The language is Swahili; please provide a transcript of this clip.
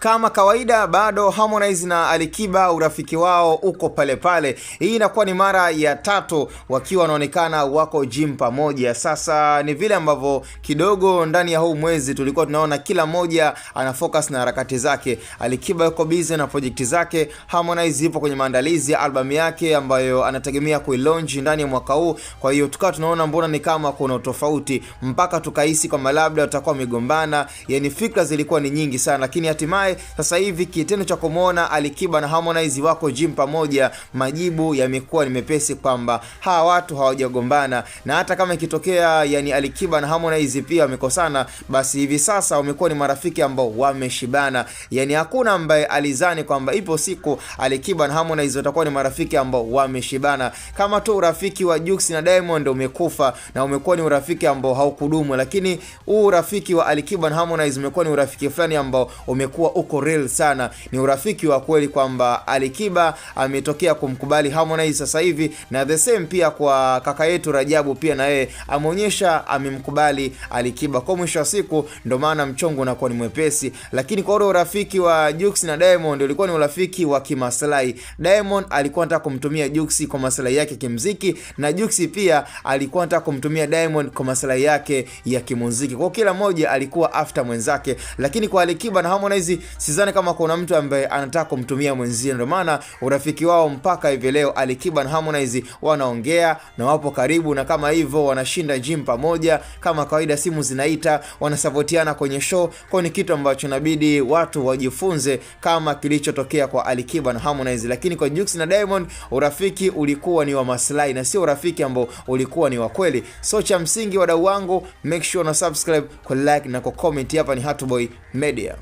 Kama kawaida bado Harmonize na Alikiba urafiki wao uko pale pale. Hii inakuwa ni mara ya 3 wakiwa wanaonekana wako gym pamoja. Sasa ni vile ambavyo kidogo ndani ya huu mwezi tulikuwa tunaona kila mmoja ana focus na harakati zake. Alikiba yuko busy na project zake, Harmonize yupo kwenye maandalizi ya album yake ambayo anategemea kuilaunch ndani ya mwaka huu. Kwa hiyo tukawa tunaona mbona ni kama kuna tofauti, mpaka tukahisi kwamba labda watakuwa wamegombana. Yani fikra zilikuwa ni nyingi sana, lakini hatimaye sasa hivi kitendo cha kumuona Alikiba na Harmonize wako gym pamoja, majibu yamekuwa ni mepesi kwamba hawa watu hawajagombana. Na hata kama ikitokea yani Alikiba na Harmonize pia wamekosana, basi hivi sasa wamekuwa ni marafiki ambao wameshibana. Yani hakuna ambaye alizani kwamba ipo siku Alikiba na Harmonize watakuwa ni marafiki ambao wameshibana. Kama tu urafiki wa Jux na Diamond umekufa na umekuwa ni urafiki ambao haukudumu, lakini huu urafiki wa Alikiba na Harmonize umekuwa ni urafiki fulani ambao umekuwa uko real sana. Ni urafiki wa kweli kwamba Alikiba ametokea kumkubali Harmonize sasa hivi, na the same pia kwa kaka yetu Rajabu pia na yeye ameonyesha amemkubali Alikiba. Kwa mwisho wa siku ndio maana mchongo unakuwa ni mwepesi. Lakini kwa ule urafiki wa Jux na Diamond ulikuwa ni urafiki wa kimaslahi. Diamond alikuwa anataka kumtumia Jux kwa maslahi yake kimuziki, na Jux pia alikuwa anataka kumtumia Diamond kwa maslahi yake ya kimuziki. Kwa kila mmoja alikuwa after mwenzake. Lakini kwa Alikiba na Harmonize sidhani kama kuna mtu ambaye anataka kumtumia mwenzie. Ndio maana urafiki wao mpaka hivi leo Alikiba na Harmonize wanaongea na wapo karibu, na kama hivyo wanashinda gym pamoja kama kawaida, simu zinaita, wanasapotiana kwenye show. Kwa ni kitu ambacho inabidi watu wajifunze kama kilichotokea kwa Alikiba na Harmonize. Lakini kwa Jux na Diamond urafiki ulikuwa ni wa maslahi na sio urafiki ambao ulikuwa ni wa kweli. So cha msingi wadau wangu, make sure na subscribe, ku like na ku comment. Hapa ni Hatuboy Media.